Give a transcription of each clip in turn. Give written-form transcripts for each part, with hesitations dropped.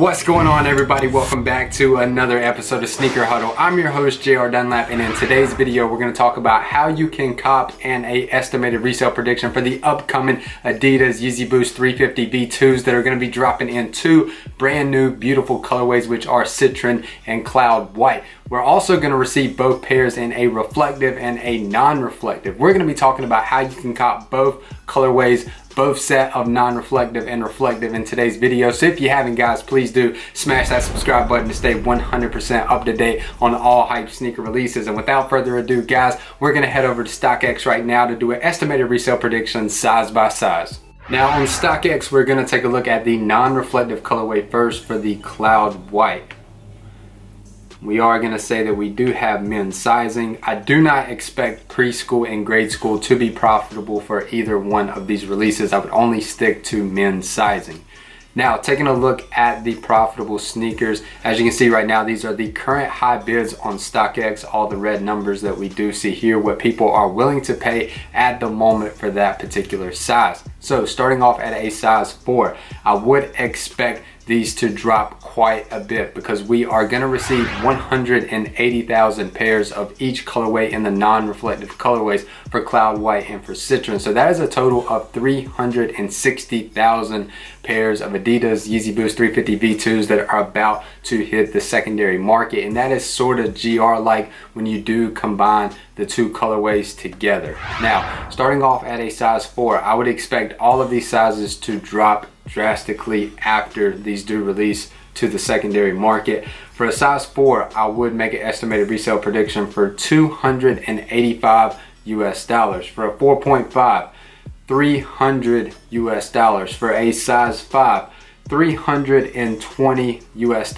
What's going on, everybody? Welcome back to another episode of Sneaker Huddle. I'm your host, JR Dunlap, and in today's video we're going to talk about how you can cop and a estimated resale prediction for the upcoming Adidas Yeezy Boost 350 V2s that are going to be dropping in two brand new beautiful colorways, which are Citrin and Cloud White. We're also going to receive both pairs in a reflective and a non-reflective. We're going to be talking about how you can cop both colorways, both set of non-reflective and reflective in today's video. So if you haven't, guys, please do smash that subscribe button to stay 100% up to date on all hype sneaker releases. And without further ado, guys, we're going to head over to StockX right now to do an estimated resale prediction size by size. Now on StockX, we're going to take a look at the non-reflective colorway first for the Cloud White. We are going to say that we do have men's sizing. I do not expect preschool and grade school to be profitable for either one of these releases. I would only stick to men's sizing. Now, taking a look at the profitable sneakers, as you can see right now, these are the current high bids on StockX, all the red numbers that we do see here, what people are willing to pay at the moment for that particular size. So starting off at a size 4, I would expect these to drop quite a bit because we are going to receive 180,000 pairs of each colorway in the non-reflective colorways for Cloud White and for Citrin. So that is a total of 360,000 pairs of Adidas Yeezy Boost 350 V2s that are about to hit the secondary market, and that is sort of GR-like when you do combine the two colorways together. Now, starting off at a size 4, I would expect all of these sizes to drop drastically after these do release to the secondary market. For a size 4, I would make an estimated resale prediction for $285 US. For a 4.5, $300 US. For a size 5, $320 US.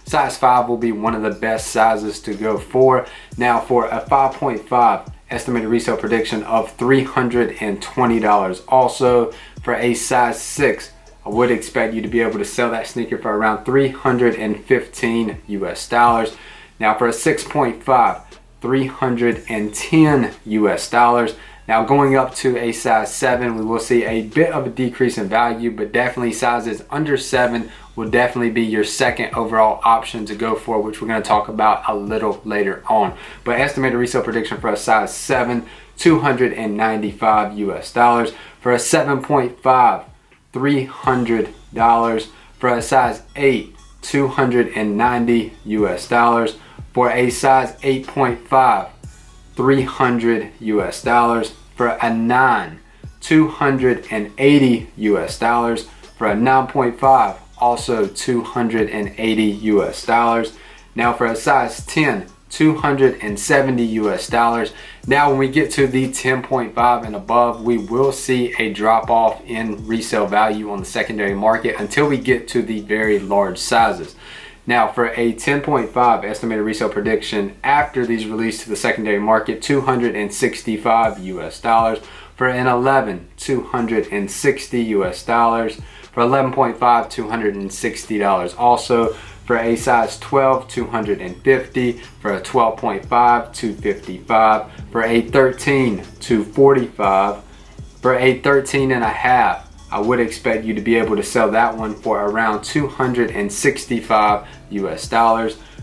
Size 5 will be one of the best sizes to go for. Now for a 5.5, estimated resale prediction of $320. Also for a size 6, I would expect you to be able to sell that sneaker for around $315 US. Now for a 6.5, $310 US. Now going up to a size 7, we will see a bit of a decrease in value, but definitely sizes under 7 will definitely be your second overall option to go for, which we're going to talk about a little later on. But estimated resale prediction for a size 7, $295 US. For a 7.5, $300. For a size 8, $290 US. For a size 8.5, $300 US. For a 9, $280 US. For a 9.5, also $280 US. Now for a size 10, $270 US. Now when we get to the 10.5 and above, we will see a drop off in resale value on the secondary market until we get to the very large sizes. Now for a 10.5 estimated resale prediction after these release to the secondary market, $265 US. For an 11, $260 US. For 11.5, $260 also. For a size 12, $250. For a 12.5, $255. For a 13, $245. For a 13 and a half, I would expect you to be able to sell that one for around $265 US.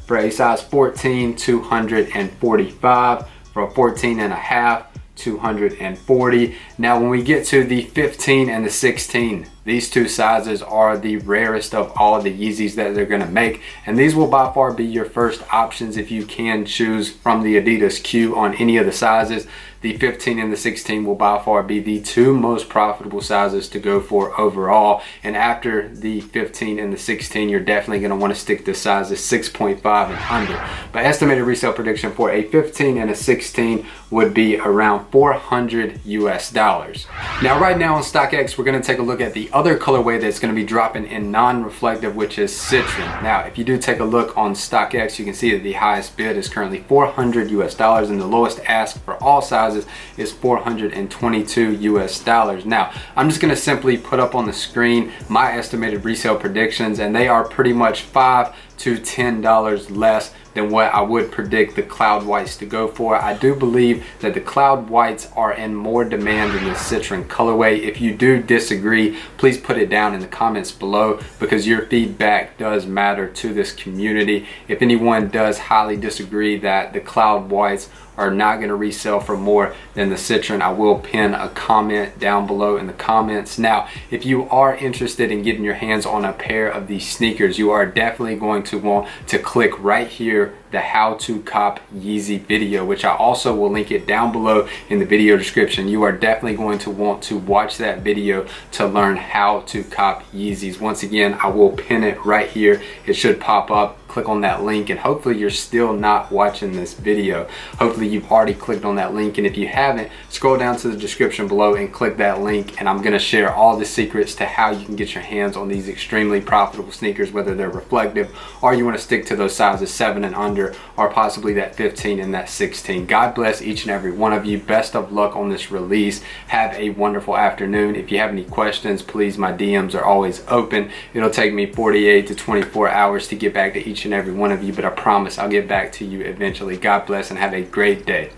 For a size 14, $245. For a 14 and a half, $240. Now when we get to the 15 and the 16, these two sizes are the rarest of all the Yeezys that they're going to make, and these will by far be your first options if you can choose from the Adidas queue on any of the sizes. The 15 and the 16 will by far be the two most profitable sizes to go for overall, and after the 15 and the 16, you're definitely going to want to stick to sizes 6.5 and under. But estimated resale prediction for a 15 and a 16 would be around $400 US. Now right now on StockX, we're going to take a look at the other colorway that's going to be dropping in non-reflective, which is Citrin. Now if you do take a look on StockX, you can see that the highest bid is currently $400 US, and the lowest ask for all sizes is $422 US. Now I'm just going to simply put up on the screen my estimated resale predictions, and they are pretty much $5 to $10 less than what I would predict the cloud whites to go for. I do believe that the cloud whites are in more demand than the Citrin colorway. If you do disagree, please put it down in the comments below, because your feedback does matter to this community. If anyone does highly disagree that the cloud whites are not going to resell for more than the Citrin, I will pin a comment down below in the comments. Now, if you are interested in getting your hands on a pair of these sneakers, you are definitely going to want to click right here, the how to cop Yeezy video, which I also will link it down below in the video description. You are definitely going to want to watch that video to learn how to cop Yeezys. Once again, I will pin it right here. It should pop up. Click on that link, and hopefully you're still not watching this video. Hopefully you've already clicked on that link, and if you haven't, scroll down to the description below and click that link, and I'm going to share all the secrets to how you can get your hands on these extremely profitable sneakers, whether they're reflective or you want to stick to those sizes 7 and under, or possibly that 15 and that 16. God bless each and every one of you. Best of luck on this release. Have a wonderful afternoon. If you have any questions, please, my DMs are always open. It'll take me 48 to 24 hours to get back to each and every one of you, but I promise I'll get back to you eventually. God bless and have a great day.